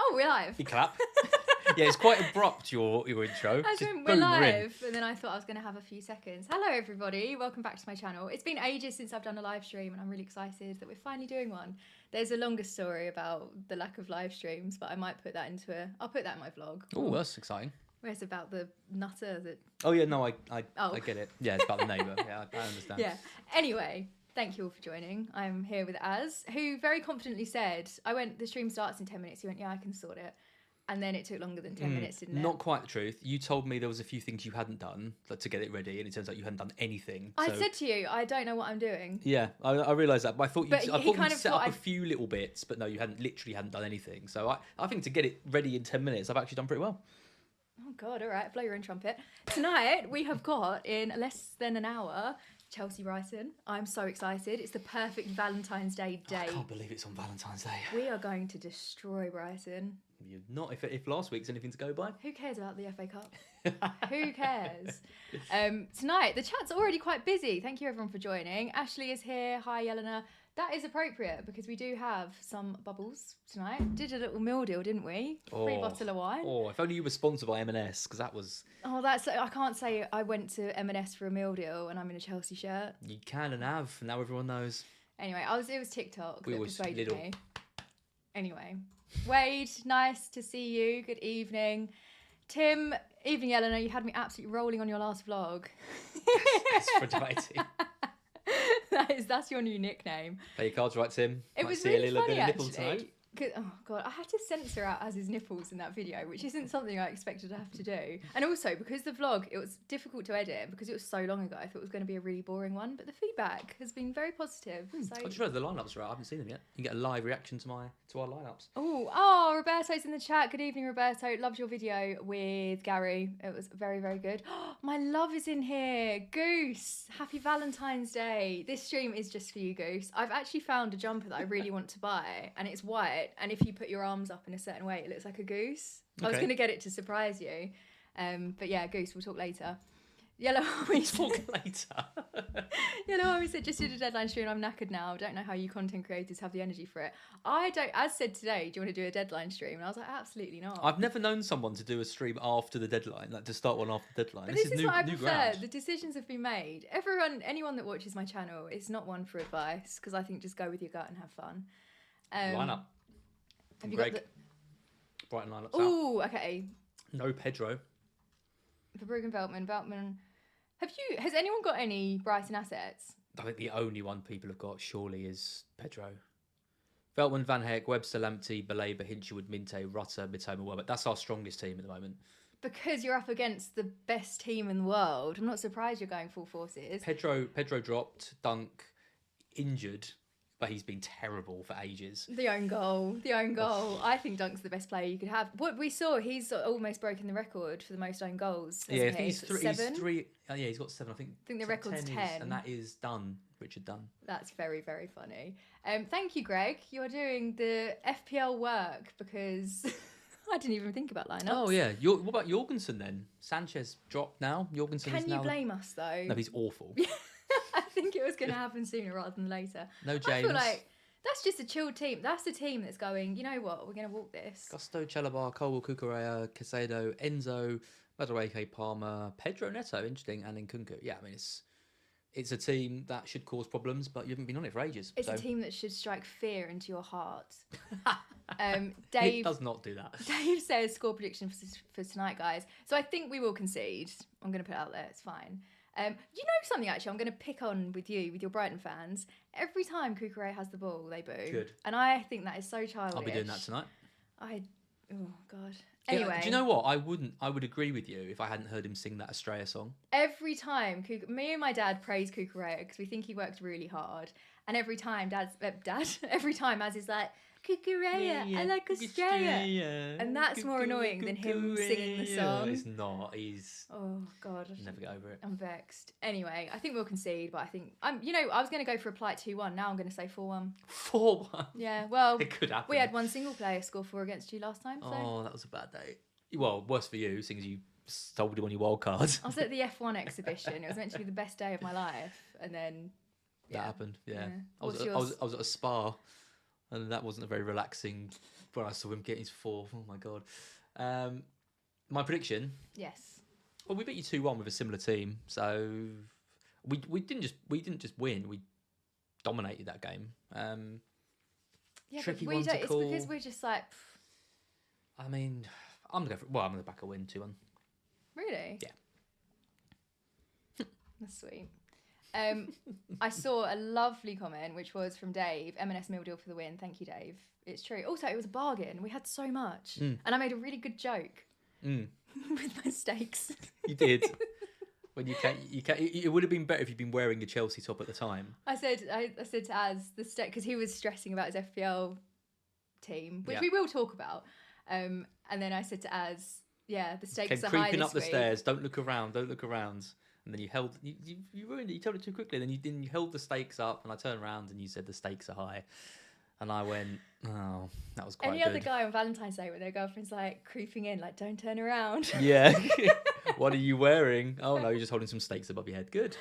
Oh, we're live. You clap. Yeah, it's quite abrupt, your intro. I Just went, boom, we're we're in. live, and then I thought I was going to have a few seconds. Hello, everybody. Welcome back to my channel. It's been ages since I've done a live stream, and I'm really excited that we're finally doing one. There's a longer story about the lack of live streams, but I might put that I'll put that in my vlog. Oh, that's exciting. Where it's about the nutter that... Oh, yeah, no, I get it. Yeah, it's about the neighbour. Yeah, I understand. Yeah. Anyway, thank you all for joining. I'm here with Az, who very confidently said, the stream starts in 10 minutes. He went, yeah, I can sort it. And then it took longer than 10 minutes, didn't it? Not quite the truth. You told me there was a few things you hadn't done to get it ready, and it turns out you hadn't done anything. I said to you, I don't know what I'm doing. Yeah, I realised that, but I thought But you'd set up a few little bits, but no, you literally hadn't done anything. So I think to get it ready in 10 minutes, I've actually done pretty well. Oh, God, all right, blow your own trumpet. Tonight, we have got, in less than an hour, Chelsea-Brighton. I'm so excited. It's the perfect Valentine's Day date. I can't believe it's on Valentine's Day. We are going to destroy Brighton. You're not, if last week's anything to go by. Who cares about the FA Cup? Who cares? Tonight, the chat's already quite busy. Thank you, everyone, for joining. Ashley is here. Hi, Yelena. That is appropriate because we do have some bubbles tonight. Did a little meal deal, didn't we? Free bottle of wine. Oh, if only you were sponsored by M&S, because that was... Oh, I can't say I went to M&S for a meal deal and I'm in a Chelsea shirt. You can and have. Now everyone knows. Anyway, it was TikTok that persuaded little. me. Anyway, Wade, nice to see you. Good evening. Tim, evening, Eleanor. You had me absolutely rolling on your last vlog. Aphrodite. That's your new nickname. Play your cards right, Tim. It Might was see really a little funny, bit of nipple actually. tonight. Oh God, I had to censor out Az's nipples in that video, which isn't something I expected to have to do. And also because the vlog, it was difficult to edit because it was so long ago. I thought it was going to be a really boring one, but the feedback has been very positive. So... I just realised the lineups are out. I haven't seen them yet. You can get a live reaction to our lineups. Oh, Roberto's in the chat. Good evening, Roberto. Loved your video with Gary. It was very, very good. My love is in here. Goose, happy Valentine's Day. This stream is just for you, Goose. I've actually found a jumper that I really want to buy, and it's white. And if you put your arms up in a certain way, it looks like a goose. Okay. I was going to get it to surprise you. But yeah, Goose, we'll talk later. Yellow Army talk later. Yellow Army said, just did a deadline stream. I'm knackered now. Don't know how you content creators have the energy for it. I don't. As said today, do you want to do a deadline stream? And I was like, absolutely not. I've never known someone to do a stream after the deadline, like to start one after the deadline. But this is new, what I new prefer. ground. The decisions have been made. Anyone that watches my channel, it's not one for advice because I think just go with your gut and have fun. Line up. Have you Greg. got the Brighton lineups out. Oh, okay. No Pedro. For Bruggen, Veltman. Has anyone got any Brighton assets? I think the only one people have got surely is Pedro. Veltman, Van Heck, Webster, Lamptey, Baleba, Hinchelwood, Minte, Rutter, Mitoma, Welbeck. That's our strongest team at the moment. Because you're up against the best team in the world. I'm not surprised you're going full forces. Pedro dropped. Dunk injured, but he's been terrible for ages. The own goal. I think Dunk's the best player you could have. What we saw, he's almost broken the record for the most own goals. Yeah, I think he's 7. He's 3. Yeah, he's got 7. I think the record's 10. and that is Dunn. Richard Dunn. That's very, very funny. Thank you, Greg. You're doing the FPL work because I didn't even think about lineups. Oh yeah. What about Jorgensen then? Sanchez dropped now. Jorgensen Can is now. you blame us though? No, he's awful. I think it was going to happen sooner rather than later. No James. I feel like that's just a chilled team. That's the team that's going, you know what, we're going to walk this. Gusto, Chalabar, Colwell, Cucurella, Casado, Enzo, Madueke, Palmer, Pedro Neto, interesting, and Nkunku. Yeah, I mean, it's a team that should cause problems, but you haven't been on it for ages. It's a team that should strike fear into your heart. Dave it does not do that. Dave says score prediction for tonight, guys. So I think we will concede. I'm going to put it out there. It's fine. You know something, actually, I'm going to pick on with your Brighton fans. Every time Cucurella has the ball, they boo. Good. And I think that is so childish. I'll be doing that tonight. Oh, God. Anyway. Yeah, do you know what? I would agree with you if I hadn't heard him sing that Estrella song. Every time, me and my dad praise Cucurella because we think he worked really hard. And every time every time Az is like, Cucurella, I like Estrella. And that's more annoying than him singing the song. It's not. Oh, God. I'll never get over it. I'm vexed. Anyway, I think we'll concede, but I think... I was going to go for a polite 2-1. Now I'm going to say 4-1. 4-1? Yeah, well... It could happen. We had one single player score 4 against you last time, so... Oh, that was a bad day. Well, worse for you, seeing as you sold him on your wild card. I was at the F1 exhibition. It was meant to be the best day of my life, and then... That happened, yeah. Yeah. I was at a spa. and that wasn't a very relaxing. When I saw him get his 4th, oh my god. My prediction. Yes. Well, we beat you 2-1 with a similar team, so we didn't just win. We dominated that game. Yeah, tricky but one to it's call. because we're just like. I mean, I'm gonna back a win 2-1. Really? Yeah. That's sweet. I saw a lovely comment, which was from Dave. M&S meal deal for the win. Thank you, Dave. It's true. Also, it was a bargain. We had so much. And I made a really good joke with my steaks. You did. When you can't, it would have been better if you'd been wearing your Chelsea top at the time. I said to Az the steak because he was stressing about his FPL team, which Yeah. we will talk about. And then I said to Az, yeah, the stakes Came are high creeping this up the week. stairs. Don't look around. And then you held. You ruined it. You told it too quickly. Then you held the stakes up, and I turned around and you said the stakes are high, and I went, oh, that was quite Any good. other guy on Valentine's Day when their girlfriend's like creeping in, like, don't turn around. Yeah. What are you wearing? Oh no, you're just holding some stakes above your head. Good.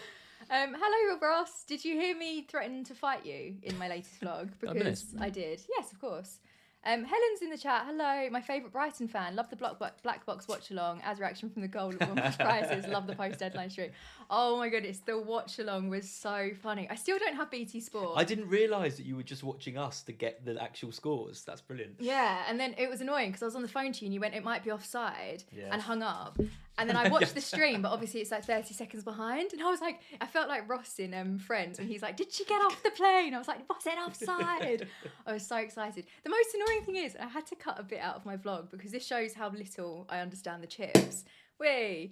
Hello, Ross. Did you hear me threaten to fight you in my latest vlog? Because I did. Yes, of course. Helen's in the chat. Hello, my favourite Brighton fan. Love the Black Box watch along. As reaction from the goal at Women's Prices. Love the post deadline stream. Oh my goodness, the watch along was so funny. I still don't have BT Sport. I didn't realise that you were just watching us to get the actual scores. That's brilliant. Yeah, and then it was annoying because I was on the phone to you and you went, it might be offside, Yeah. and hung up. And then I watched the stream, but obviously it's like 30 seconds behind. And I was like, I felt like Ross in Friends when he's like, did she get off the plane? I was like, was it offside? I was so excited. The most annoying thing is I had to cut a bit out of my vlog because this shows how little I understand the chips. I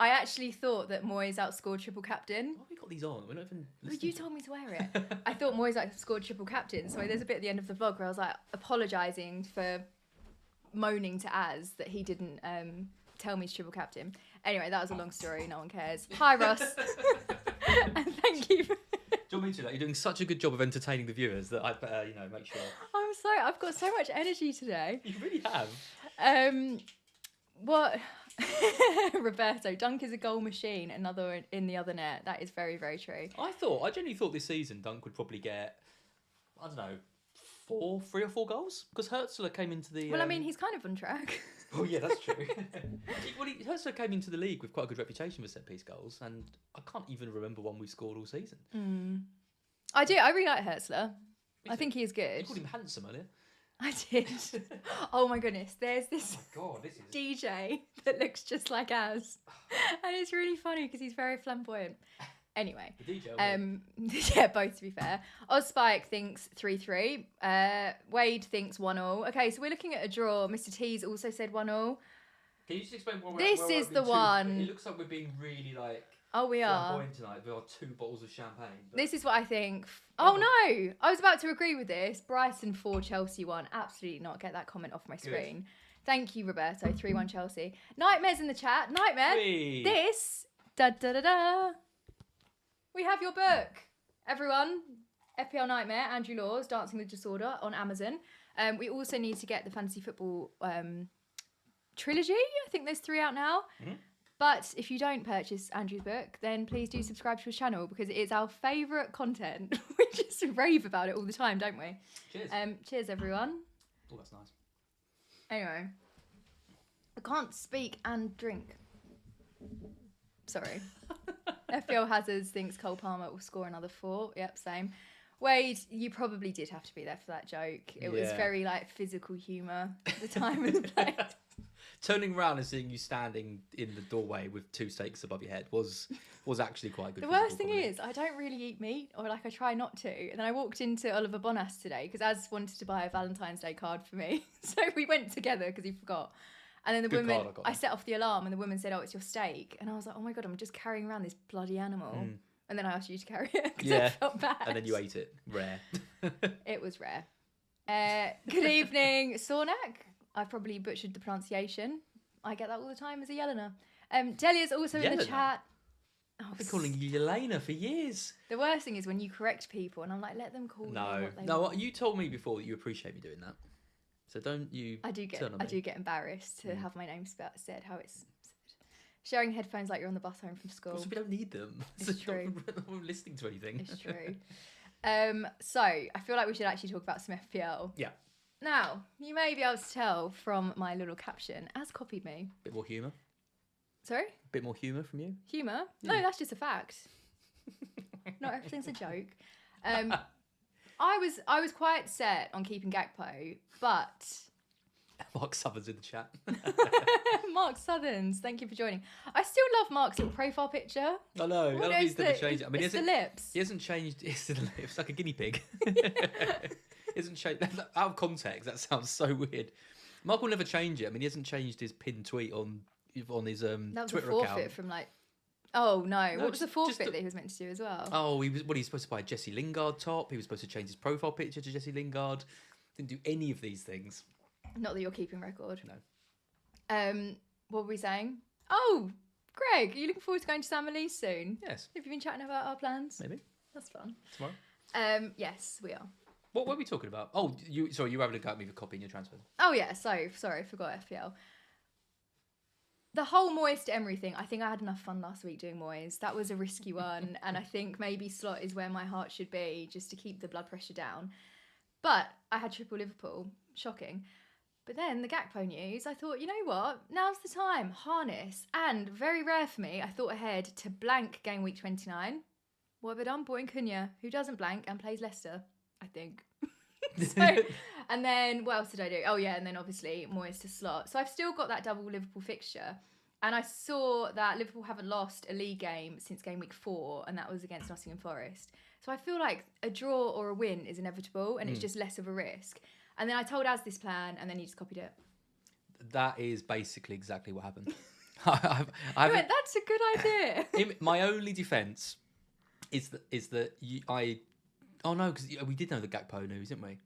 actually thought that Moyes outscored triple captain. Why have we got these on? We're not even Well, listening. you told me to wear it. I thought Moyes outscored triple captain. So there's a bit at the end of the vlog where I was like apologising for moaning to Az that he didn't tell me to triple captain. Anyway, that was a long story. No one cares. Hi, Ross. And thank you. Do you want me to? Like, you're doing such a good job of entertaining the viewers that I better, make sure. I've got so much energy today. You really have. What? Roberto, Dunk is a goal machine. Another in the other net. That is very, very true. I genuinely thought this season Dunk would probably get, I don't know, 3 or 4 goals because Hertzler came into the. Well, I mean, he's kind of on track. Oh yeah, that's true. Hertzler came into the league with quite a good reputation for set piece goals, and I can't even remember one we've scored all season. I do. I really like Hertzler. I too. think he is good. You called him handsome earlier. I did. Oh my goodness. There's this Oh God, this is. DJ that looks just like Az. And it's really funny because he's very flamboyant. Anyway. The DJ. Yeah, both to be fair. Ozspike thinks 3-3. Wade thinks 1-1. Okay, so we're looking at a draw. Mr. T's also said 1-1. Can you just explain what This is the one. It looks like we're being really Oh, we are. flamboyant tonight with our 2 bottles of champagne. But... This is what I think. Oh no! I was about to agree with this. Brighton 4, Chelsea 1. Absolutely not. Get that comment off my screen. Thank you, Roberto. 3-1 Chelsea. Nightmare's in the chat. Nightmare. Whee! This. Da da da da. We have your book, everyone. FPL Nightmare, Andrew Laws, Dancing with Disorder on Amazon. We also need to get the fantasy football trilogy. I think there's 3 out now. Mm-hmm. But if you don't purchase Andrew's book, then please do subscribe to his channel because it is our favourite content. We just rave about it all the time, don't we? Cheers. Cheers, everyone. Oh, that's nice. Anyway, I can't speak and drink. Sorry. FPL Hazards thinks Cole Palmer will score another 4. Yep, same. Wade, you probably did have to be there for that joke. It was very physical humour at the time of the play. Turning around and seeing you standing in the doorway with 2 steaks above your head was actually quite good. The worst thing is, I don't really eat meat, or I try not to. And then I walked into Oliver Bonas today because Az wanted to buy a Valentine's Day card for me. So we went together because he forgot. And then the Good woman, card, I set off the alarm and the woman said, oh, it's your steak. And I was like, oh my God, I'm just carrying around this bloody animal. And then I asked you to carry it because I felt bad. And then you ate it. Rare. It was rare. Good evening, Sornak. I probably butchered the pronunciation. I get that all the time as a Yelena. Delia's also in the Yelena? chat. I've been calling you Yelena for years. The worst thing is when you correct people and I'm like, let them call you what they want. You told me before that you appreciate me doing that. So don't you I do get embarrassed to have my name said how it's said. Sharing headphones like you're on the bus home from school. Also, we don't need them. It's true. I'm listening to anything. It's true. So I feel like we should actually talk about some FPL. Yeah. Now, you may be able to tell from my little caption, as copied me. Bit more humour. Sorry? Bit more humour from you. Humour? Yeah. No, that's just a fact. Not everything's a joke. I was quite set on keeping Gakpo, but Mark Southern's in the chat. Mark Southerns, thank you for joining. I still love Mark's little profile picture. I know. What I don't is need to change it. I mean, it's the lips. He hasn't changed. It's the lips, like a guinea pig. He hasn't changed. Out of context, that sounds so weird. Mark will never change it. I mean, he hasn't changed his pinned tweet on his That was Twitter a forfeit account. from like. Oh no! No, What was the just forfeit that he was meant to do as well? Oh, he was supposed to buy a Jesse Lingard top. He was supposed to change his profile picture to Jesse Lingard. Didn't do any of these things. Not that you're keeping record. No. What were we saying? Oh, Greg, are you looking forward to going to San Malise soon? Yes. Have you been chatting about our plans? Maybe That's fun. tomorrow. Yes, we are. What were we talking about? Oh, you were having a go at me for copying your transfers. Oh yeah, sorry, I forgot FPL. The whole Moyes to Emery thing, I think I had enough fun last week doing Moyes. That was a risky one, and I think maybe slot is where my heart should be, just to keep the blood pressure down. But I had triple Liverpool, shocking. But then the Gakpo news, I thought, you know what? Now's the time, harness. And very rare for me, I thought ahead to blank game week 29. What have I done? Bought in Cunha, who doesn't blank and plays Leicester, I think. And then what else did I do? Oh yeah, and then obviously Moyes to slot. So I've still got that double Liverpool fixture. And I saw that Liverpool haven't lost a league game since game week 4, and that was against Nottingham Forest. So I feel like a draw or a win is inevitable, and it's just less of a risk. And then I told Az this plan, and then he just copied it. That is basically exactly what happened. I went, that's a good idea. My only defence is that oh no, because we did know the Gakpo news, didn't we?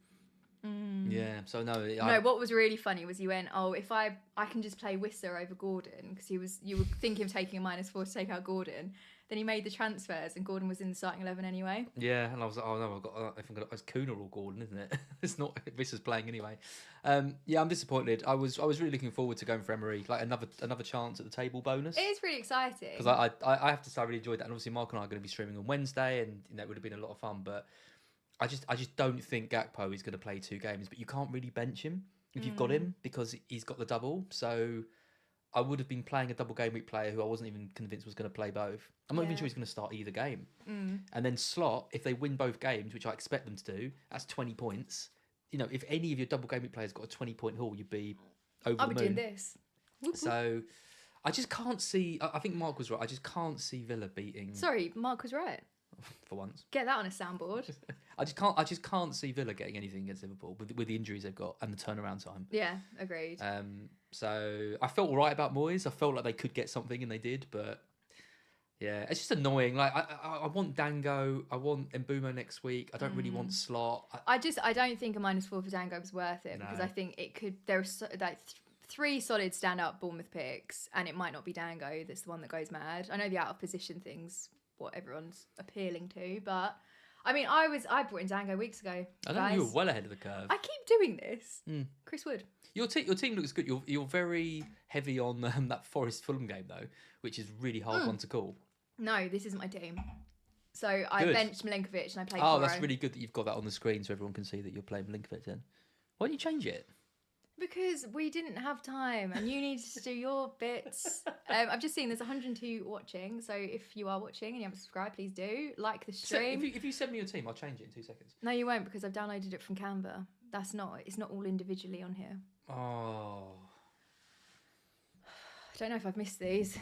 Yeah, so no. No, what was really funny was you went, oh, if I can just play Wissa over Gordon, because you were thinking of taking a -4 to take out Gordon. Then he made the transfers, and Gordon was in the starting 11 anyway. Yeah, and I was like, oh no, it's Kuna or Gordon, isn't it? It's not. Visser's playing anyway. Yeah, I'm disappointed. I was really looking forward to going for Emery, like another chance at the table bonus. It is really exciting because I have to say I really enjoyed that, and obviously Mark and I are going to be streaming on Wednesday, and it would have been a lot of fun. But I just don't think Gakpo is going to play 2 games, but you can't really bench him if you've got him because he's got the double. So I would have been playing a double game week player who I wasn't even convinced was going to play both. I'm not even sure he's going to start either game. And then slot, if they win both games, which I expect them to do, that's 20 points. You know, if any of your double game week players got a 20-point haul, you'd be over the moon. I'll be doing this. So I just can't see. I think Mark was right. I just can't see Villa beating. Sorry, Mark was right. For once, get that on a soundboard. I just can't see Villa getting anything against Liverpool with the injuries they've got and the turnaround time. Yeah, agreed. So I felt all right about Moyes. I felt like they could get something, and they did. But yeah, it's just annoying. Like I want Dango. I want Mbumo next week. I don't really want Slot. I don't think a -4 for Dango was worth it because I think it could. There's like 3 solid standout Bournemouth picks, and it might not be Dango that's the one that goes mad. I know the out of position thing's what everyone's appealing to, but I mean, I brought in Dango weeks ago. I know you were well ahead of the curve. I keep doing this. Chris Wood. Your team looks good. You're very heavy on that Forest Fulham game though, which is really hard one to call. No, this isn't my team. So I benched Milenkovic and I played. Oh, that's really good that you've got that on the screen so everyone can see that you're playing Milenkovic. Then why don't you change it? Because we didn't have time and you needed to do your bits. I've just seen there's 102 watching. So if you are watching and you haven't subscribed, please do. Like the stream. So if you send me your team, I'll change it in 2 seconds. No, you won't because I've downloaded it from Canva. It's not all individually on here. Oh. I don't know if I've missed these.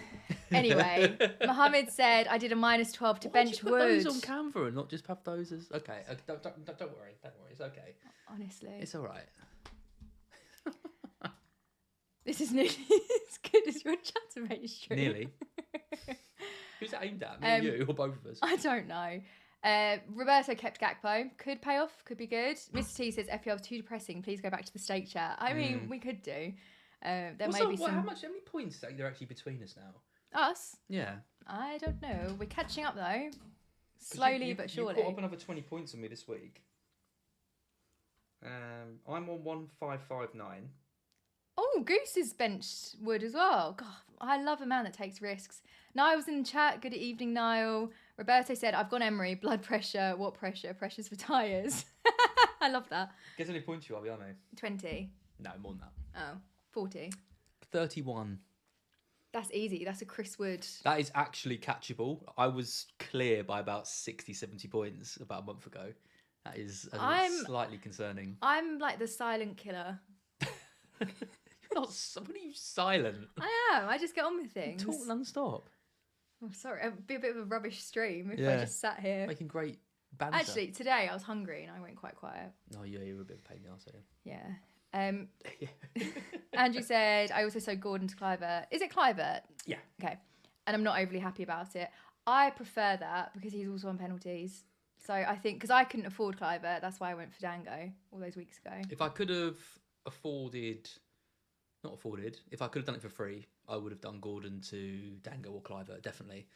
Anyway, Mohammed said I did a -12 to bench Wood. Why don't you put those on Canva and not just have those as... Okay, don't worry. Don't worry. It's okay. Honestly. It's all right. This is nearly as good as your Chattermate stream. Nearly. Who's that aimed at? Me or you, or both of us? I don't know. Roberto kept Gakpo. Could pay off. Could be good. Mr. T says FPL is too depressing. Please go back to the stake chat. I mean, we could do. There may be some... How many points are there actually between us now? Us? Yeah. I don't know. We're catching up though. Slowly but surely. You caught up another 20 points on me this week. I'm on 1559. Oh, Goose is benched Wood as well. God, I love a man that takes risks. Niall's in the chat. Good evening, Niall. Roberto said, I've gone Emery. Blood pressure. What pressure? Pressure's for tyres. I love that. Guess how many points you are behind me? 20. No, more than that. Oh, 40. 31. That's easy. That's a Chris Wood. That is actually catchable. I was clear by about 60, 70 points about a month ago. That is slightly concerning. I'm like the silent killer. You're not. What are you silent? I am. I just get on with things. Talk non-stop. Oh, sorry. It'd be a bit of a rubbish stream if I just sat here. Making great banter. Actually, today I was hungry and I went quite quiet. Oh, yeah, you were a bit of a pain in the arse, Yeah. Andrew said, I also sold Gordon to Clivert. Is it Clivert? Yeah. Okay. And I'm not overly happy about it. I prefer that because he's also on penalties. So I think, because I couldn't afford Clivert, that's why I went for Dango all those weeks ago. If I could have if I could have done it for free, I would have done Gordon to Dango or Clivert, definitely.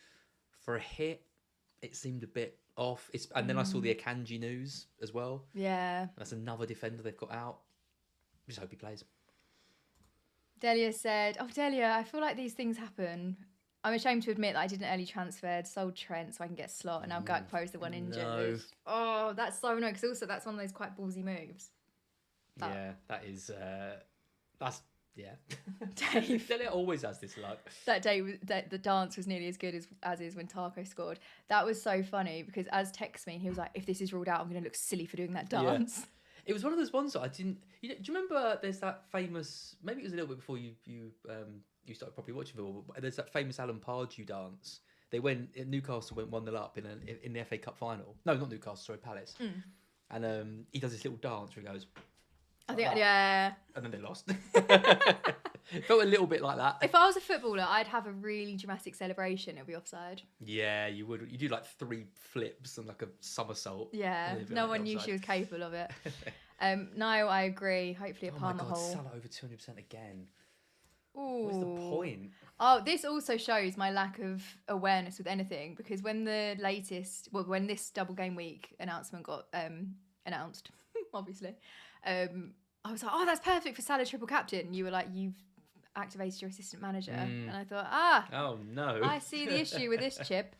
For a hit, it seemed a bit off. And then I saw the Akanji news as well. Yeah. That's another defender they've got out. Just hope he plays. Delia said, Delia, I feel like these things happen. I'm ashamed to admit that I did an early transfer, sold Trent so I can get Slot, and now Gakpo's the one injured. No. Oh, that's so annoying, because also that's one of those quite ballsy moves. That is... That's... Yeah. Dave. Delia always has this luck. That day, the dance was nearly as good as is when Taco scored. That was so funny, because as texted me, and he was like, if this is ruled out, I'm going to look silly for doing that dance. Yeah. It was one of those ones that I didn't... do you remember there's that famous... Maybe it was a little bit before you started properly watching football, but there's that famous Alan Pardew dance. They went... Newcastle went 1-0 up in the FA Cup final. No, not Newcastle, sorry, Palace. And he does this little dance where he goes... I think, yeah. And then they lost. It felt a little bit like that. If I was a footballer, I'd have a really dramatic celebration. It'd be offside. Yeah, you would. You do like 3 flips and like a somersault. Yeah, no one knew she was capable of it. No, I agree. Hopefully a Palmer hole. Salah over 200% again. Ooh. What's the point? Oh, this also shows my lack of awareness with anything, because when when this double game week announcement got announced, obviously, I was like, oh, that's perfect for Salah triple captain. You were like, you've activated your assistant manager. And I thought, oh no, I see the issue with this chip.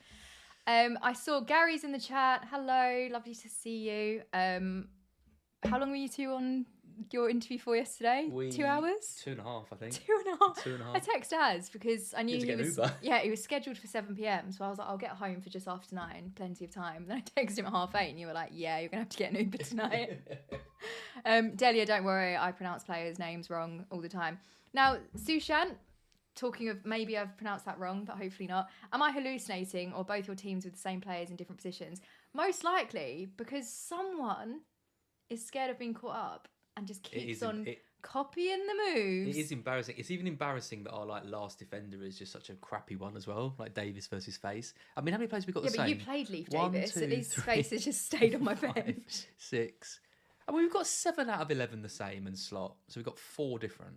I saw Gary's in the chat. Hello, lovely to see you. How long were you two on your interview for yesterday? 2 hours? 2.5, I think. 2.5. 2.5. I texted Az because I knew he was. He was scheduled for 7 p.m. So I was like, I'll get home for just after 9, plenty of time. And then I texted him at 8:30, and you were like, yeah, you're gonna have to get an Uber tonight. Delia, don't worry, I pronounce players' names wrong all the time. Now, Sushant, talking of maybe I've pronounced that wrong, but hopefully not. Am I hallucinating, or both your teams with the same players in different positions? Most likely, because someone is scared of being caught up and just keeps on copying the moves. It is embarrassing. It's even embarrassing that our last defender is just such a crappy one as well, like Davis versus Face. I mean, how many players have we got the same? Yeah, but you played Leaf 1, Davis. 2, At least 3, Face has just stayed on my 5, bench. 6. I mean, we've got 7 out of 11 the same and Slot, so we've got 4 different.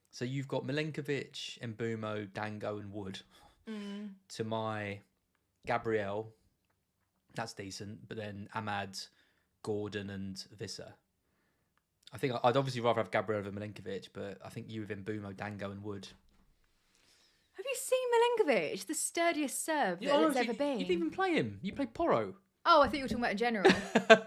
So you've got Milenkovic, Mbumo, Dango, and Wood. To my Gabriel, that's decent, but then Ahmad, Gordon, and Visser. I think I'd obviously rather have Gabriel over Milenkovic, but I think you with Mbumo, Dango, and Wood. Have you seen Milenkovic, the sturdiest Serb that's ever been? You didn't even play him. You played Porro. Oh, I thought you were talking about in general.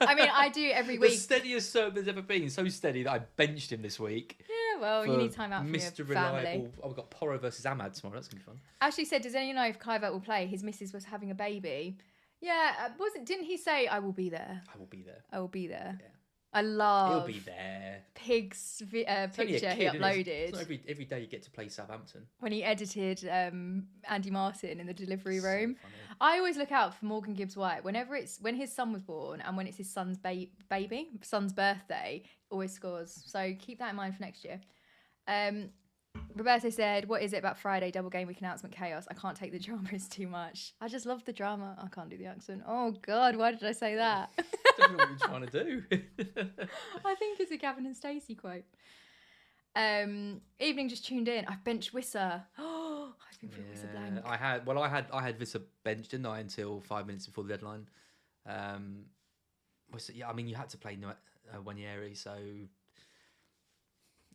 I mean, I do every week. The steadiest Serb there's ever been. So steady that I benched him this week. Yeah, well, you need time out from Mr. your Reliable. family. Oh, we've got Porro versus Ahmad tomorrow. That's going to be fun. Ashley said, does anyone know if Clivert will play? His missus was having a baby. Yeah, didn't he say, I will be there? I will be there. I will be there. Yeah. I love He'll be there. Pig's picture he uploaded. It's not every day you get to play Southampton. When he edited Andy Martin in the delivery So room. funny. I always look out for Morgan Gibbs-White. When his son was born and when it's his son's son's birthday, always scores. So keep that in mind for next year. Roberto said, what is it about Friday double game week announcement chaos? I can't take the drama, it's too much. I just love the drama. I can't do the accent. Oh God, why did I say that? I don't know what you're trying to do. I think it's a Gavin and Stacey quote. Evening just tuned in. I've benched Wissa. Oh, I've been putting Wissa blank. I had Visser benched, didn't I, until 5 minutes before the deadline. I mean, you had to play Wanieri, so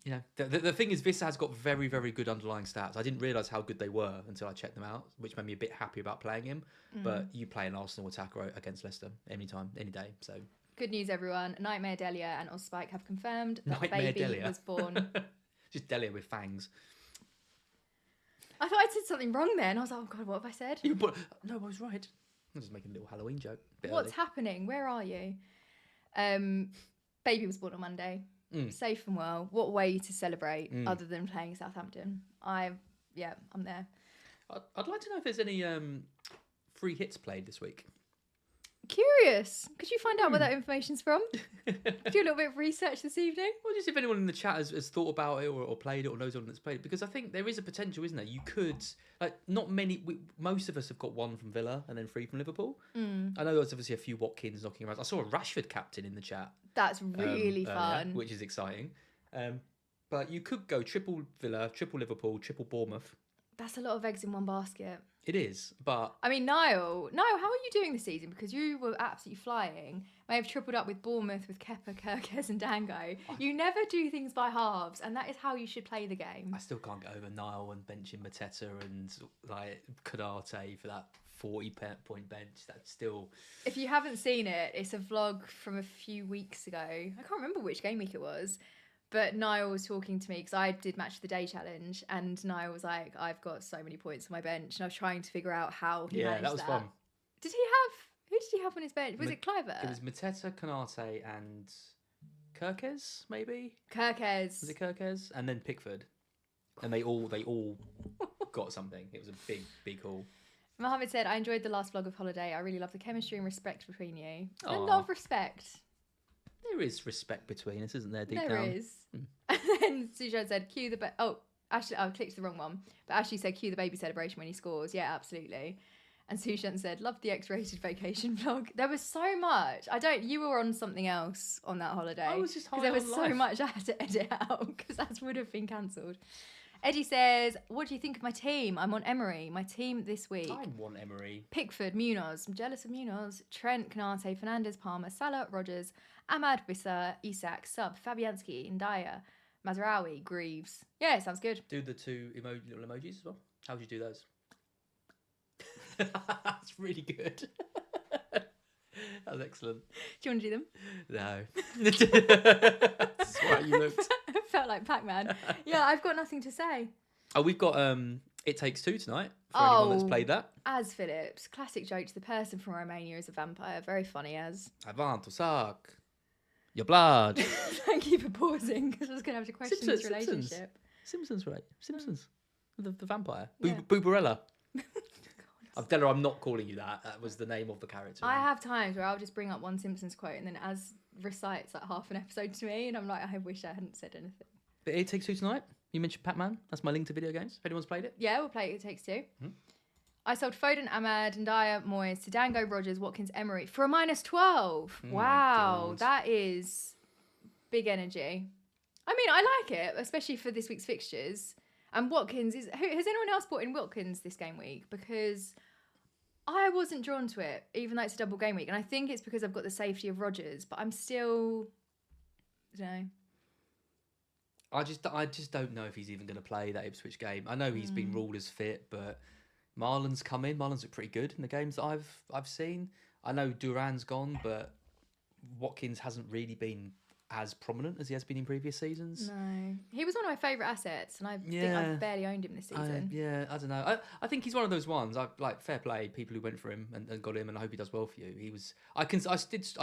you know, the thing is, Vista has got very, very good underlying stats. I didn't realise how good they were until I checked them out, which made me a bit happy about playing him. But you play an Arsenal attacker against Leicester anytime, any day. So Good news, everyone. Nightmare Delia and Osspike have confirmed that Nightmare baby Delia. was born. Just Delia with fangs. I thought I said something wrong then. I was like, oh God, what have I said? No, I was right. I'm just making a little Halloween joke. What's happening? Where are you? Baby was born on Monday. Safe and well. What way to celebrate other than playing Southampton? I'm there. I'd like to know if there's any free hits played this week. Curious. Could you find out where that information's from? Do a little bit of research this evening. Well, just if anyone in the chat has thought about it or played it or knows anyone that's played it, because I think there is a potential, isn't there? You could, not many, most of us have got one from Villa and then 3 from Liverpool. I know there's obviously a few Watkins knocking around. I saw a Rashford captain in the chat. That's really fun. Which is exciting. But you could go triple Villa, triple Liverpool, triple Bournemouth. That's a lot of eggs in one basket. It is, but... I mean, Niall, how are you doing this season? Because you were absolutely flying. May have tripled up with Bournemouth, with Kepa, Kirkes and Dango. You never do things by halves, and that is how you should play the game. I still can't get over Niall and benching Mateta and Kadate for that 40-point bench. That's still... If you haven't seen it, it's a vlog from a few weeks ago. I can't remember which game week it was. But Niall was talking to me because I did Match of the Day challenge, and Niall was like, I've got so many points on my bench, and I was trying to figure out how he managed that. Yeah, that was fun. Who did he have on his bench? Was it Kluivert? It was Mateta, Kanate, and Kirkes, maybe? Kirkes. Was it Kirkes? And then Pickford. And they all got something. It was a big haul. Mohammed said, I enjoyed the last vlog of holiday. I really love the chemistry and respect between you. I Aww. love respect. There is respect between us, isn't there, deep There down? is. And then Sujan said, cue the... Ashley, I clicked the wrong one. But Ashley said, cue the baby celebration when he scores. Yeah, absolutely. And Sujan said, loved the X-rated vacation vlog. There was so much. You were on something else on that holiday. I was just high on there was so life. much I had to edit out because that would have been cancelled. Eddie says, what do you think of my team? I'm on Emery. My team this week. I want Emery. Pickford, Munoz. I'm jealous of Munoz. Trent, Canate, Fernandez, Palmer, Salah, Rogers, Ahmad, Wissa, Isak, Sub, Fabianski, Ndaya, Mazraoui, Greaves. Yeah, sounds good. Do the 2 little emojis as well. How would you do those? That's really good. That was excellent. Do you want to do them? No. That's why you looked. I felt like Pac-Man. Yeah, I've got nothing to say. Oh, we've got It Takes Two tonight for anyone that's played that. As Phillips. Classic joke to the person from Romania is a vampire. Very funny as. I want to suck your blood. Thank you for pausing because I was going to have to question this relationship. Simpsons, right? Simpsons. The vampire. Yeah. Boobarella. Della, I'm not calling you that. That was the name of the character. I have times where I'll just bring up one Simpsons quote and then Az recites like half an episode to me and I'm like, I wish I hadn't said anything. But It Takes Two tonight. You mentioned Pac-Man. That's my link to video games. If anyone's played it. Yeah, we'll play It Takes Two. Mm-hmm. I sold Foden, Ahmad, Ndaya, Moyes, to Dango, Rogers, Watkins, Emery for a -12. Wow, that is big energy. I mean, I like it, especially for this week's fixtures. And Watkins has anyone else bought in Watkins this game week? Because I wasn't drawn to it, even though it's a double game week. And I think it's because I've got the safety of Rogers, but I'm still, I don't know. I just don't know if he's even going to play that Ipswich game. I know he's been ruled as fit, but Marlon's come in. Marlon's looked pretty good in the games that I've seen. I know Duran's gone, but Watkins hasn't really been as prominent as he has been in previous seasons. No. He was one of my favourite assets, and I think I've barely owned him this season. I don't know. I think he's one of those ones. I like fair play people who went for him and got him, and I hope he does well for you. I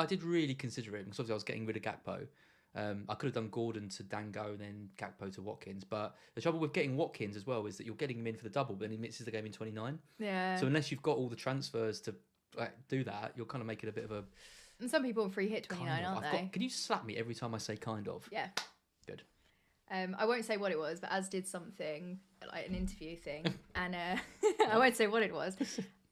did really consider him because obviously I was getting rid of Gakpo. I could have done Gordon to Dango and then Gakpo to Watkins, but the trouble with getting Watkins as well is that you're getting him in for the double, but then he misses the game in 29. Yeah. So unless you've got all the transfers to do that, you're kind of making a bit of a. And some people on free hit 29, aren't they? Can you slap me every time I say kind of? Yeah. Good. I won't say what it was, but Az did something like an interview thing, and I won't say what it was.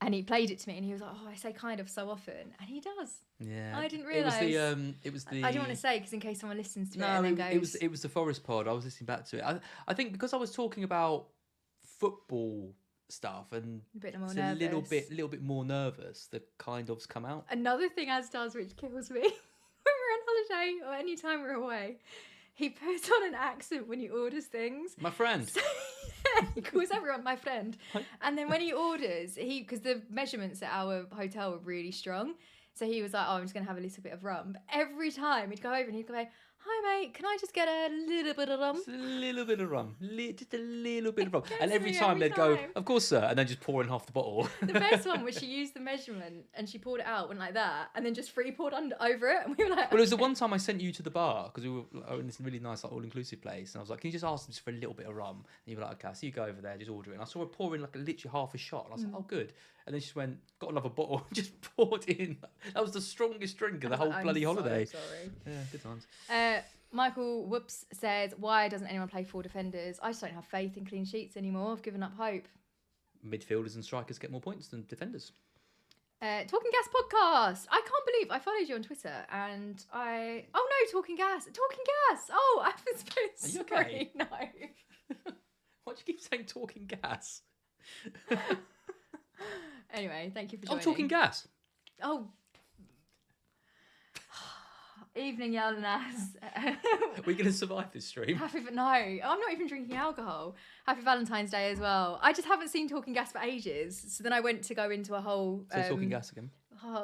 And he played it to me, and he was like, "Oh, I say kind of so often," and he does. Yeah, I didn't realise. It was the. I don't want to say because in case someone listens to it and then goes. It was the Forest Pod. I was listening back to it. I think because I was talking about football stuff and a bit more it's nervous. a little bit more nervous. The kind of's come out. Another thing Az does, which kills me, when we're on holiday or any time we're away, he puts on an accent when he orders things. My friend. So, he calls everyone my friend. And then when he orders, because the measurements at our hotel were really strong, so he was like, oh, I'm just going to have a little bit of rum. But every time he'd go over and he'd go, hi, mate, can I just get a little bit of rum? Just a little bit of rum. Just a little bit of rum. Gets And every me time every they'd go, time. of course, sir, and then just pour in half the bottle. The best one was she used the measurement and she poured it out, went like that, and then just free poured over it. And we were like, Well, it was the one time I sent you to the bar because we were in this really nice, like, all-inclusive place, and I was like, "Can you just ask them just for a little bit of rum?" And you were like, "Okay, so you go over there, just order it." And I saw her pour in like literally half a shot, and I was like, "Oh, good." And then she went, got another bottle, and just poured it in. That was the strongest drink of the whole bloody holiday. Sorry. Yeah, good times. Michael Whoops says, why doesn't anyone play 4 defenders? I just don't have faith in clean sheets anymore. I've given up hope. Midfielders and strikers get more points than defenders. Talking Gas podcast. I can't believe I followed you on Twitter and I... Oh no, Talking Gas. Talking Gas. Oh, I was supposed to... Are you okay? No. Why do you keep saying talking gas? Anyway, thank you for joining. Oh, talking gas. Oh. Evening, Yalanas. Are we going to survive this stream? No, I'm not even drinking alcohol. Happy Valentine's Day as well. I just haven't seen Talking Gas for ages. So then I went to go into a whole... So talking gas again?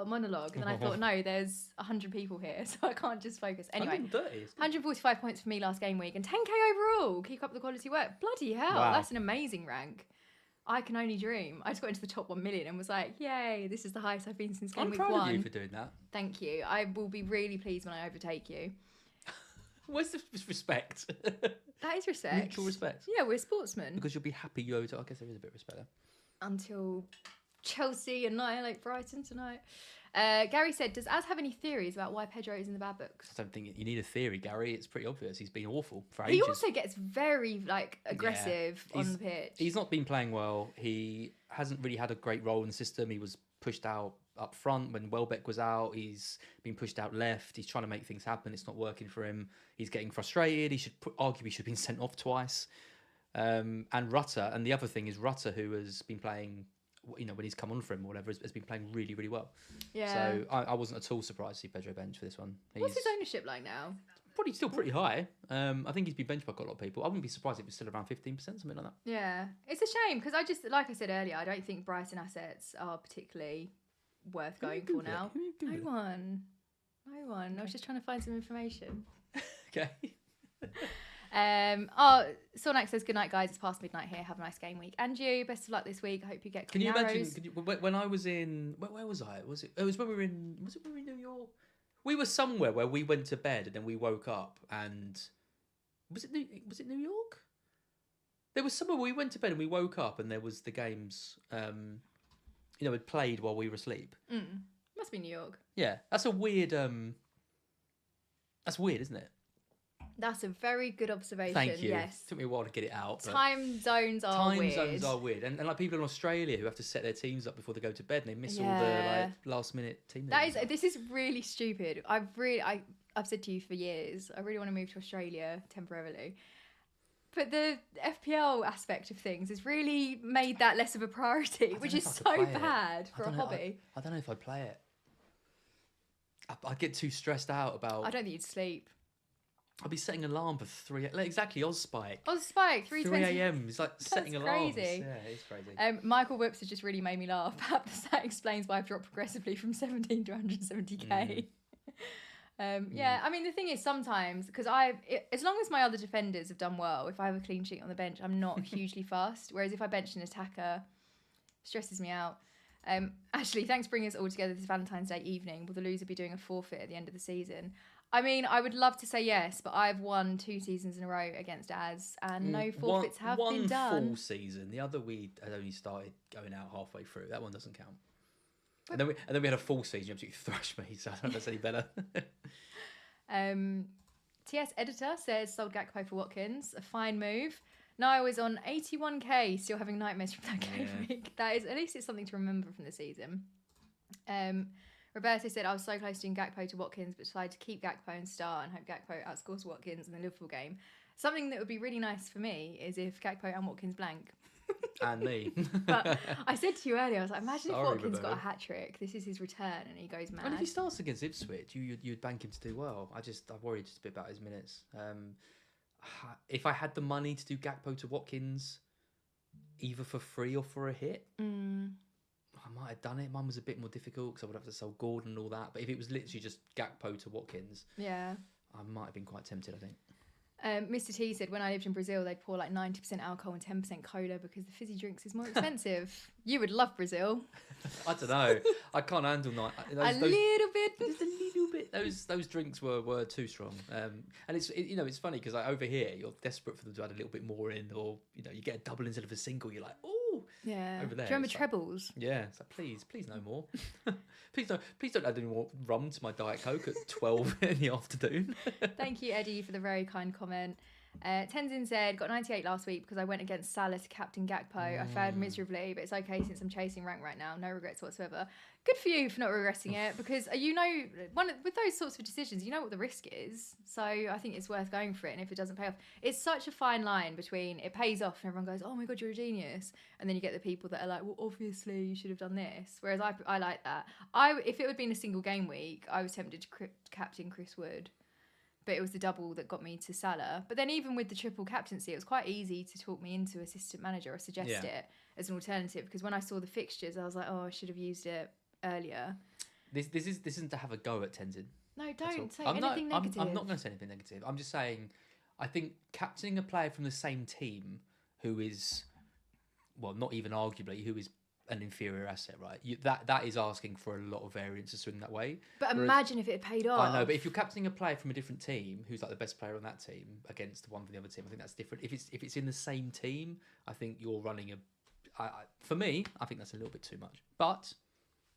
Monologue. And then I thought, no, there's 100 people here, so I can't just focus. Anyway, 145 points for me last game week and 10k overall. Keep up the quality work. Bloody hell, wow. That's an amazing rank. I can only dream. I just got into the top 1 million and was like, yay, this is the highest I've been since game week 1. I'm proud of you for doing that. Thank you. I will be really pleased when I overtake you. Where's the respect? That is respect. Mutual respect. Yeah, we're sportsmen. Because you'll be happy you overtake. I guess there is a bit of respect there. Until Chelsea annihilate Brighton tonight. Gary said, does Az have any theories about why Pedro is in the bad books? I don't think you need a theory, Gary. It's pretty obvious. He's been awful for ages. He also gets very aggressive on the pitch. He's not been playing well. He hasn't really had a great role in the system. He was pushed out up front when Welbeck was out. He's been pushed out left. He's trying to make things happen. It's not working for him. He's getting frustrated. He should arguably should have been sent off twice. And Rutter, and the other thing is Rutter, who has been playing, when he's come on for him or whatever, has been playing really, really well. Yeah. So I wasn't at all surprised to see Pedro bench for this one. What's his ownership like now? Probably still pretty high. I think he's been benched by quite a lot of people. I wouldn't be surprised if it's still around 15%, something like that. Yeah. It's a shame because like I said earlier, I don't think Brighton assets are particularly worth going for now. No one. I was just trying to find some information. Okay. Sornak says, good night, guys. It's past midnight here. Have a nice game week. And you, best of luck this week. I hope you get clean arrows. Can you imagine, when I was in, where was I? It was when we were in New York? We were somewhere where we went to bed and then we woke up and, was it New York? There was somewhere where we went to bed and we woke up and there was the games, had played while we were asleep. Must be New York. Yeah, that's a weird, that's weird, isn't it? That's a very good observation. Thank you. Yes. Took me a while to get it out. Time zones are weird. Time zones are weird. And like people in Australia who have to set their teams up before they go to bed and they miss all the last minute team meetings. This is really stupid. I've said to you for years, I really want to move to Australia temporarily. But the FPL aspect of things has really made that less of a priority, which is so bad for a hobby. I don't know if I'd play it. I'd get too stressed out about... I don't think you'd sleep. I'll be setting an alarm for 3 exactly, Ozspike. 3 a.m. It's like setting alarms. Crazy. Yeah, it's crazy. Michael Whips has just really made me laugh. Perhaps that explains why I've dropped progressively from 17 to 170k. Yeah, I mean, the thing is sometimes, because as long as my other defenders have done well, if I have a clean sheet on the bench, I'm not hugely fast. Whereas if I bench an attacker, stresses me out. Ashley, thanks for bringing us all together this Valentine's Day evening. Will the loser be doing a forfeit at the end of the season? I mean, I would love to say yes, but I've won 2 seasons in a row against Az, and no forfeits have been done. One full season. The other we had only started going out halfway through. That one doesn't count. And then we had a full season. You absolutely thrashed me, so I don't know if that's any better. TS Editor says, sold Gakpo for Watkins. A fine move. Niall was on 81k, still having nightmares from that game week. That is, at least it's something to remember from the season. Roberto said, I was so close to doing Gakpo to Watkins, but decided to keep Gakpo and start and hope Gakpo outscores Watkins in the Liverpool game. Something that would be really nice for me is if Gakpo and Watkins blank. And me. But I said to you earlier, I was like, imagine Sorry, if Watkins got a Roberto. hat trick. This is his return, and he goes mad. And if he starts against Ipswich, you'd bank him to do well. I worry just a bit about his minutes. If I had the money to do Gakpo to Watkins, either for free or for a hit, I might have done it. Mine was a bit more difficult because I would have to sell Gordon and all that. But if it was literally just Gakpo to Watkins, Yeah. I might have been quite tempted, I think. Mr. T said, when I lived in Brazil, they'd pour like 90% alcohol and 10% cola because the fizzy drinks is more expensive. You would love Brazil. I don't know. I can't handle Little bit. Just a little bit. Those drinks were too strong. And it's funny because over here you're desperate for them to add a little bit more in, or you get a double instead of a single. You're like, oh. Yeah. Over there, Do you remember it's trebles? Yeah. It's like, please no more. please don't add any more rum to my Diet Coke at 12 in the afternoon. Thank you, Eddie, for the very kind comment. Tenzin said, got 98 last week because I went against Salah to captain Gakpo. I failed miserably, but it's okay since I'm chasing rank right now. No regrets whatsoever. Good for you for not regretting it, because with those sorts of decisions, you know what the risk is. So I think it's worth going for it. And if it doesn't pay off, it's such a fine line between it pays off and everyone goes, oh my God, you're a genius. And then you get the people that are like, well, obviously you should have done this. Whereas I like that. If it would have been a single game week, I was tempted to captain Chris Wood. But it was the double that got me to Salah. But then even with the triple captaincy, it was quite easy to talk me into assistant manager or suggest it as an alternative. Because when I saw the fixtures, I was like, oh, I should have used it earlier. This isn't to have a go at Tenzin. No, don't say anything negative. I'm not going to say anything negative. I'm just saying, I think captaining a player from the same team who is, well, not even arguably, who is an inferior asset, right? That is asking for a lot of variance to swing that way. But imagine if it had paid off. I know, but if you're captaining a player from a different team who's like the best player on that team against the one from the other team, I think that's different. If it's in the same team, I think you're running for me, I think that's a little bit too much. But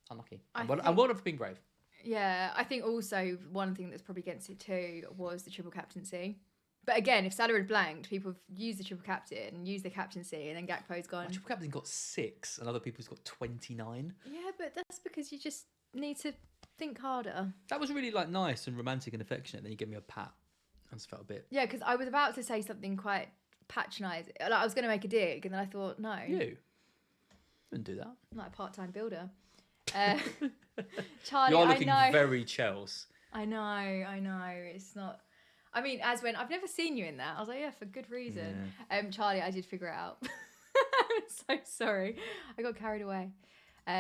unlucky. And well done for being brave. Yeah, I think also one thing that's probably against it too was the triple captaincy. But again, if Salah had blanked, people have used the triple captain, used the captaincy, and then Gakpo's gone. My triple captain got 6, and other people's got 29. Yeah, but that's because you just need to think harder. That was really nice and romantic and affectionate. Then you gave me a pat. I just felt a bit. Yeah, because I was about to say something quite patronising. I was going to make a dig, and then I thought, no. You wouldn't do that. I'm not a part-time builder. Charlie, you're looking I know. very Chelsea. I know. It's not. I mean, as when I've never seen you in that, I was like, yeah, for good reason. Yeah. Charlie, I did figure it out. I'm so sorry. I got carried away.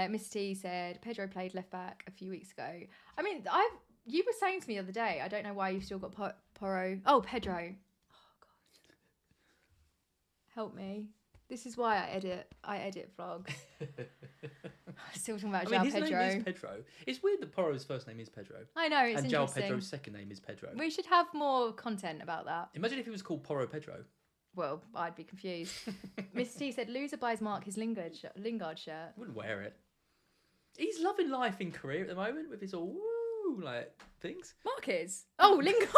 Miss T said Pedro played left back a few weeks ago. I mean, you were saying to me the other day, I don't know why you've still got Pedro. Oh, God. Help me. This is why I edit vlogs. Still talking about João his Pedro. name is Pedro. It's weird that Porro's first name is Pedro. I know, it's and interesting. João Pedro's second name is Pedro. We should have more content about that. Imagine if he was called Porro Pedro. Well, I'd be confused. Miss T said, loser buys Mark his Lingard shirt. Wouldn't wear it. He's loving life in Korea at the moment with his all woo things. Mark is? Oh, Lingard.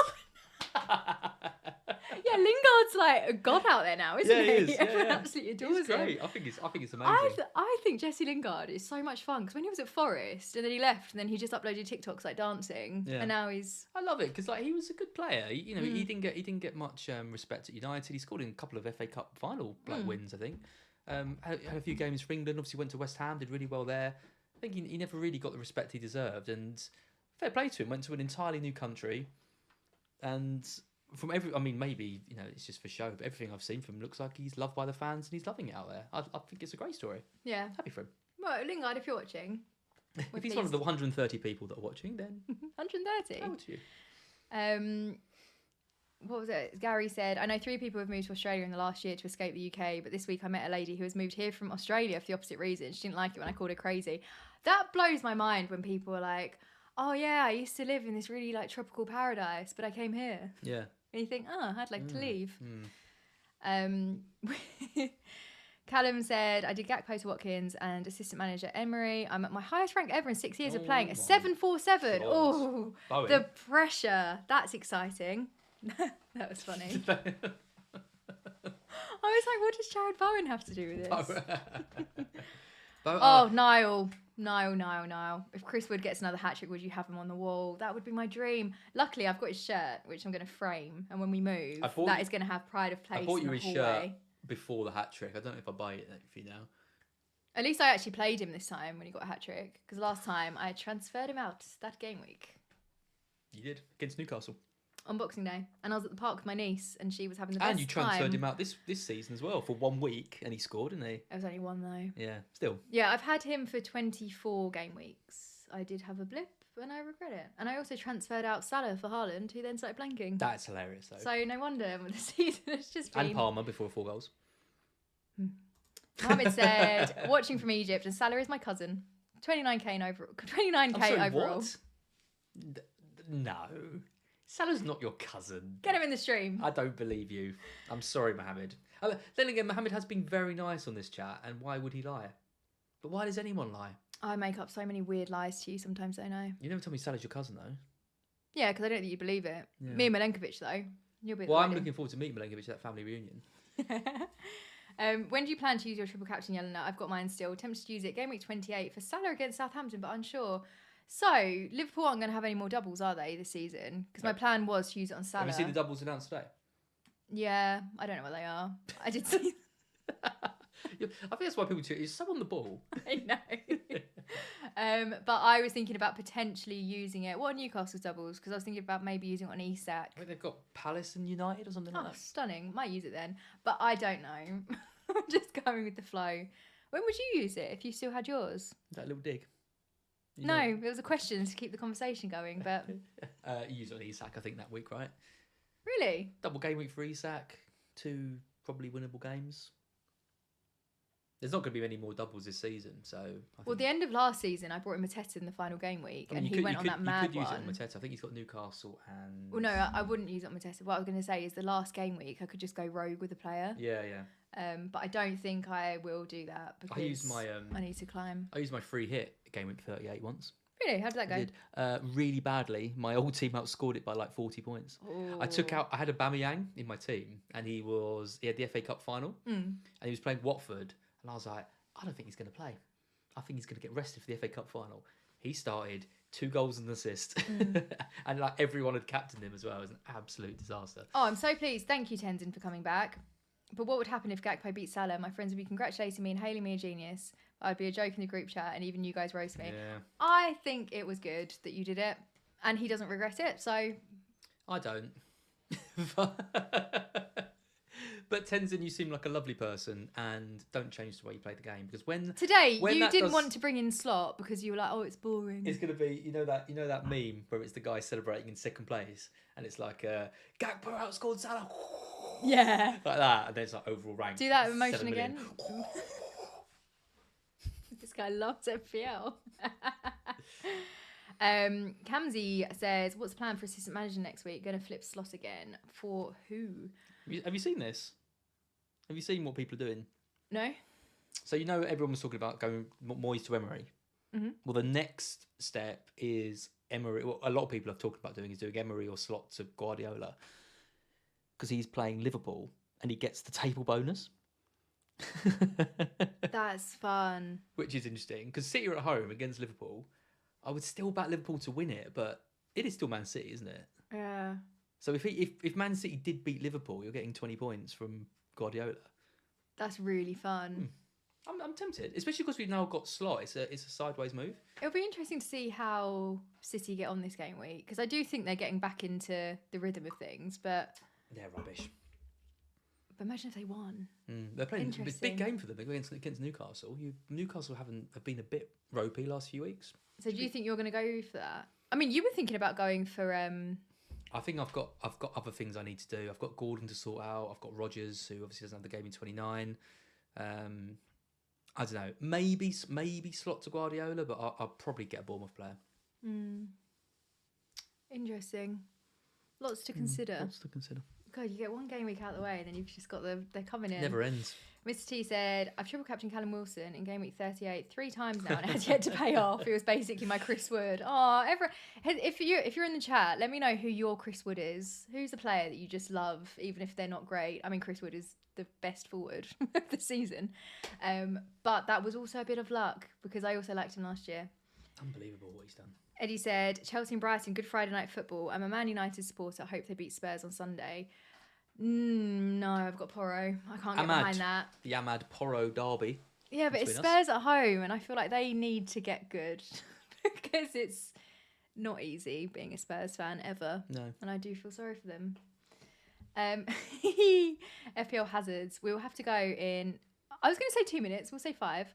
Yeah, Lingard's like a god out there now, isn't he? He is. Everyone absolutely adores He's great. him. I think it's amazing. I think Jesse Lingard is so much fun because when he was at Forest and then he left and then he just uploaded TikToks dancing and now he's. I love it because he was a good player. He didn't get much respect at United. He scored in a couple of FA Cup final wins, I think. Had a few games for England. Obviously went to West Ham, did really well there. I think he never really got the respect he deserved. And fair play to him. Went to an entirely new country, and. Maybe it's just for show, but everything I've seen from him looks like he's loved by the fans and he's loving it out there. I think it's a great story. Yeah, happy for him. Well, Lingard, if you're watching, if he's one of the 130 people that are watching, then 130. How to you? What was it? Gary said, I know 3 people have moved to Australia in the last year to escape the UK, but this week I met a lady who has moved here from Australia for the opposite reason. She didn't like it when I called her crazy. That blows my mind when people are like, oh yeah, I used to live in this really tropical paradise, but I came here. Yeah. And you think, I'd like to leave. Callum said, I did Gakpo to Watkins and assistant manager Emery. I'm at my highest rank ever in 6 years of playing, a 747. Oh, the pressure. That's exciting. That was funny. I was like, what does Jared Bowen have to do with this? Niall. If Chris Wood gets another hat trick, would you have him on the wall? That would be my dream. Luckily, I've got his shirt, which I'm going to frame. And when we move, that is going to have pride of place in the hallway. before the hat trick. I don't know if I buy it for you now. At least I actually played him this time when he got a hat trick. Because last time I transferred him out that game week. You did against Newcastle on Boxing Day, and I was at the park with my niece, and she was having the best time. And you transferred him out this season as well for 1 week, and he scored, didn't he? It was only one though. Yeah, still. Yeah, I've had him for 24 game weeks. I did have a blip, and I regret it. And I also transferred out Salah for Haaland, who then started blanking. That's hilarious, though. So no wonder the season has just been. And Palmer before 4 goals. Mohammed said, watching from Egypt, and Salah is my cousin. 29k overall. 29k overall. What? No. Salah's not your cousin. Get him in the stream. I don't believe you. I'm sorry, Mohammed. Then again, Mohammed has been very nice on this chat, and why would he lie? But why does anyone lie? I make up so many weird lies to you sometimes, don't I? You never told me Salah's your cousin, though. Yeah, because I don't think you believe it. Yeah. Me and Milenkovic, though. You'll be. Well, I'm looking forward to meeting Milenkovic at that family reunion. When do you plan to use your triple captain yellow nut? I've got mine still. Tempted to use it. Game week 28 for Salah against Southampton, but unsure. So, Liverpool aren't going to have any more doubles, are they, this season? Because my plan was to use it on Salah. Have you seen the doubles announced today? Yeah, I don't know what they are. I did see. I think that's why people is so on the ball. I know. But I was thinking about potentially using it. What are Newcastle's doubles? Because I was thinking about maybe using it on Isak. I think they've got Palace and United or something like that. Stunning. Might use it then. But I don't know. I'm just going with the flow. When would you use it if you still had yours? That little dig. No, it was a question to keep the conversation going, but... you used it on Isak, I think, that week, right? Really? Double game week for Isak. 2 probably winnable games. There's not going to be any more doubles this season, so... Well, the end of last season, I brought in Mateta in the final game week, and he went on that mad one. You could use it on Mateta. I think he's got Newcastle and... Well, no, I wouldn't use it on Mateta. What I was going to say is the last game week, I could just go rogue with a player. Yeah. But I don't think I will do that because I need to climb. I used my free hit game week 38 once. Really? How did that go? I did. Really badly. My old team outscored it by like 40 points. Ooh. I had a Aubameyang in my team, and he had the FA Cup final, and he was playing Watford, and I was like, I don't think he's going to play. I think he's going to get rested for the FA Cup final. He started 2 goals and an assist, and like everyone had captained him as well. It was an absolute disaster. Oh, I'm so pleased. Thank you, Tenzin, for coming back. But what would happen if Gakpo beat Salah? My friends would be congratulating me and hailing me a genius. I'd be a joke in the group chat, and even you guys roast me. Yeah. I think it was good that you did it, and he doesn't regret it, so... I don't. But Tenzin, you seem like a lovely person, and don't change the way you play the game, because when you didn't want to bring in Slot because you were like, oh, it's boring. It's gonna be that meme where it's the guy celebrating in second place, and it's like Gakpo outscored Salah. Yeah, like that, and then it's like overall rank. Do that emotion again. This guy loves FPL. Kamzi says, what's the plan for assistant manager next week? Going to flip Slot again. For who? Have you seen this? Have you seen what people are doing? No. So everyone was talking about going Moyes to Emery. Mm-hmm. Well, the next step is Emery. What a lot of people have talked about doing is doing Emery or Slot to Guardiola, because he's playing Liverpool and he gets the table bonus. That's fun. Which is interesting, because City are at home against Liverpool. I would still back Liverpool to win it, but it is still Man City, isn't it? Yeah. So if Man City did beat Liverpool, you're getting 20 points from Guardiola. That's really fun. I'm tempted, especially because we've now got Slot. It's a sideways move. It'll be interesting to see how City get on this game week, because I do think they're getting back into the rhythm of things, but they're rubbish. But imagine if they won. They're playing a big game for them against Newcastle. Newcastle have been a bit ropey last few weeks. So do you think you're going to go for that? I mean, you were thinking about going for. I think I've got other things I need to do. I've got Gordon to sort out. I've got Rodgers, who obviously doesn't have the game in 29. I don't know. Maybe Slot to Guardiola, but I'll probably get a Bournemouth player. Interesting. Lots to consider. God, you get one game week out of the way, and then you've just got they're coming in. Never ends. Mr. T said, I've triple captained Callum Wilson in game week 38 3 times now, and it has yet to pay off. It was basically my Chris Wood. Oh, if you're in the chat, let me know who your Chris Wood is. Who's a player that you just love, even if they're not great? I mean, Chris Wood is the best forward of the season. But that was also a bit of luck, because I also liked him last year. Unbelievable what he's done. Eddie said, Chelsea and Brighton, good Friday night football. I'm a Man United supporter. I hope they beat Spurs on Sunday. No, I've got Porro. I can't get behind that. The Ahmad Porro derby. Yeah, but it's Spurs at home, and I feel like they need to get good because it's not easy being a Spurs fan ever. No. And I do feel sorry for them. FPL hazards. We will have to go in. I was going to say 2 minutes. We'll say 5,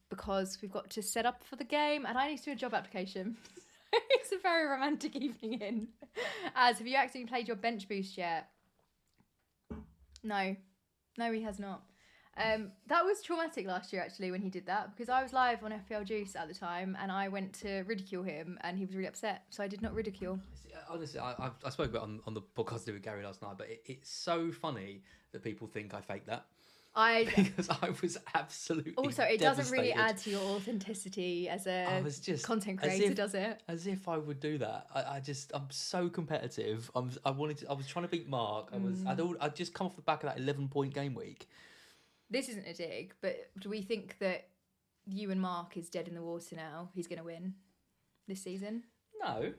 because we've got to set up for the game, and I need to do a job application. It's a very romantic evening in. Have you actually played your bench boost yet? No, he has not. That was traumatic last year actually when he did that, because I was live on FPL Juice at the time and I went to ridicule him and he was really upset, so I did not ridicule. Honestly, I spoke about it on the podcast with Gary last night, but it's so funny that people think I faked that. Because I was absolutely also it doesn't really add to your authenticity as a content creator, does it? As if I would do that. I'm so competitive. I was trying to beat Mark. I'd just come off the back of that 11-point game week. This isn't a dig, but do we think that you and Mark is dead in the water now? He's going to win this season? No.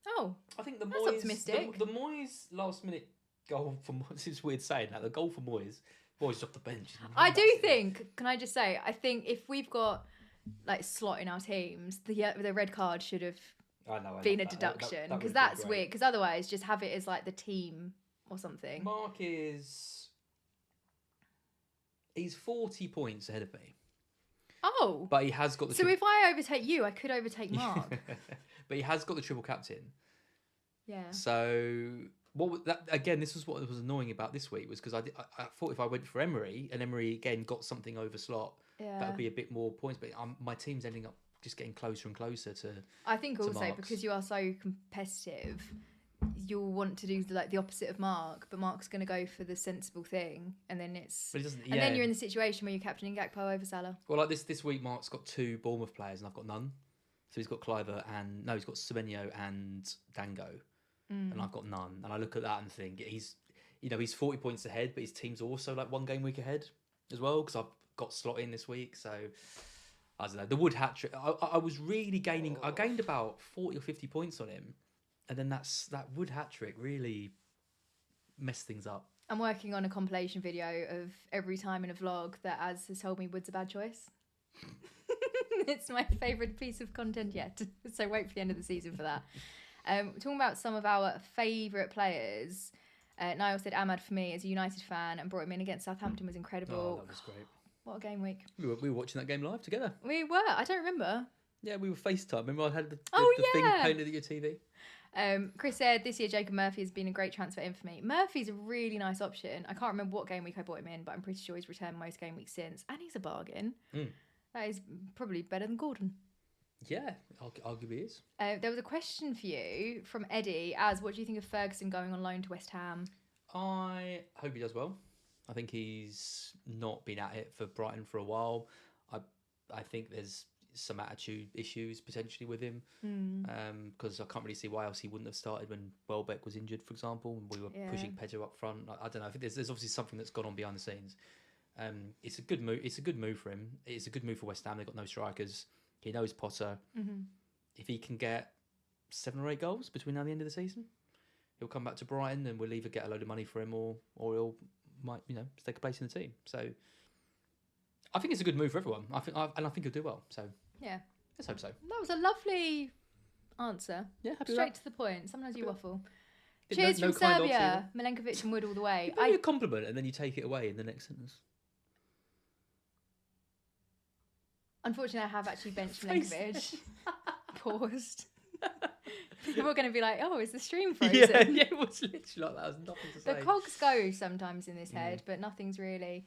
Oh, I think that's optimistic. The Moyes last minute goal for Moyes, it's weird saying that, the goal for Moyes off the bench. I do think, can I just say, I think if we've got like slot in our teams, the red card should have been a deduction, because that's weird, because otherwise just have it as like the team or something. Mark he's 40 points ahead of me. Oh. But he has got the... So if I overtake you, I could overtake Mark. But he has got the triple captain. Yeah. So... this was what was annoying about this week, was because I thought if I went for Emery, and Emery again got something over slot, that would be a bit more points. But my team's ending up just getting closer and closer to... I think also Mark's. Because you are so competitive, you'll want to do the opposite of Mark, but Mark's going to go for the sensible thing, and then then you're in the situation where you're captaining Gakpo over Salah. Well, like this week, Mark's got 2 Bournemouth players, and I've got none. So he's got Cliver he's got Semenyo and Dango, and I've got none. And I look at that and think he's 40 points ahead, but his team's also like 1 game week ahead as well, because I've got slot in this week. So I don't know. The Wood hat trick. I was really gaining. I gained about 40 or 50 points on him. And then that Wood hat-trick really messed things up. I'm working on a compilation video of every time in a vlog that Az has told me Wood's a bad choice. It's my favourite piece of content yet. So wait for the end of the season for that. Talking about some of our favourite players. Niall said Ahmad for me as a United fan, and brought him in against Southampton was incredible. Oh, that was great. What a game week. We were watching that game live together. We were. I don't remember. Yeah, we were FaceTime. Remember I had the thing painted at your TV? Chris said, this year Jacob Murphy has been a great transfer in for me. Murphy's a really nice option. I can't remember what game week I bought him in, but I'm pretty sure he's returned most game weeks since. And he's a bargain. That is probably better than Gordon. Yeah, arguably is. There was a question for you from Eddie. What do you think of Ferguson going on loan to West Ham? I hope he does well. I think he's not been at it for Brighton for a while. I think there's some attitude issues potentially with him, because I can't really see why else he wouldn't have started when Welbeck was injured, for example, and we were pushing Pedro up front. I don't know. I think there's obviously something that's gone on behind the scenes. It's a good move. It's a good move for him. It's a good move for West Ham. They've got no strikers. He knows Potter. If he can get 7 or 8 goals between now and the end of the season, he'll come back to Brighton, and we'll either get a load of money for him or might take a place in the team. So I think it's a good move for everyone. I think he'll do well. So yeah, let's hope so. That was a lovely answer. Yeah, straight to the point. Sometimes you waffle. Cheers from Serbia, Milenkovic and Wood all the way. You a compliment and then you take it away in the next sentence. Unfortunately, I have actually benched Milenkovic. Paused. People are going to be like, "Oh, is the stream frozen?" Yeah, it was literally like that. There's nothing to say. The cogs go sometimes in this head, but nothing's really.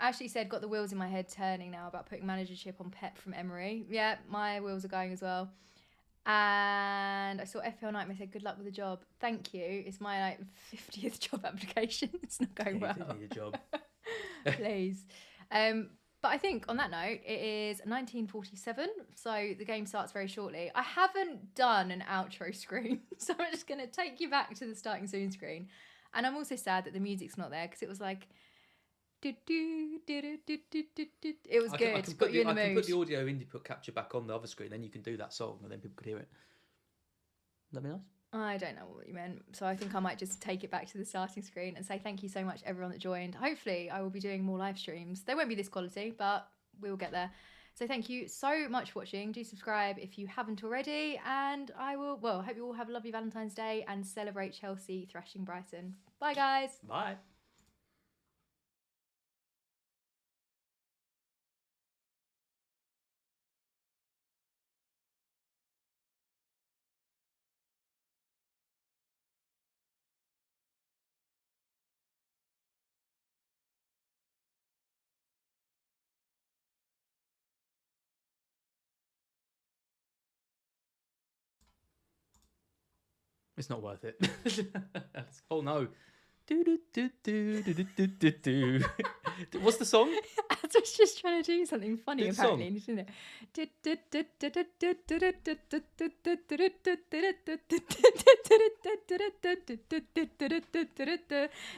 Ashley said, got the wheels in my head turning now about putting managership on Pep from Emery. Yeah, my wheels are going as well. And I saw FPL Nightmare said, good luck with the job. Thank you. It's my 50th job application. It's not going well. You do need a job. Please. But I think on that note, it is 1947. So the game starts very shortly. I haven't done an outro screen. So I'm just going to take you back to the starting soon screen. And I'm also sad that the music's not there, because it was like... It was good. I can put the audio input capture back on the other screen, then you can do that song, and then people could hear it. Would that be nice? I don't know what you meant. So I think I might just take it back to the starting screen and say thank you so much, everyone that joined. Hopefully, I will be doing more live streams. They won't be this quality, but we will get there. So thank you so much for watching. Do subscribe if you haven't already. And I will, well, hope you all have a lovely Valentine's Day and celebrate Chelsea thrashing Brighton. Bye, guys. Bye. It's not worth it. Oh no. What's the song? I was just trying to do something funny, Good apparently. song.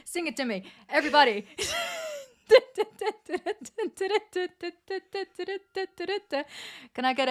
Sing it to me, everybody. Can I get a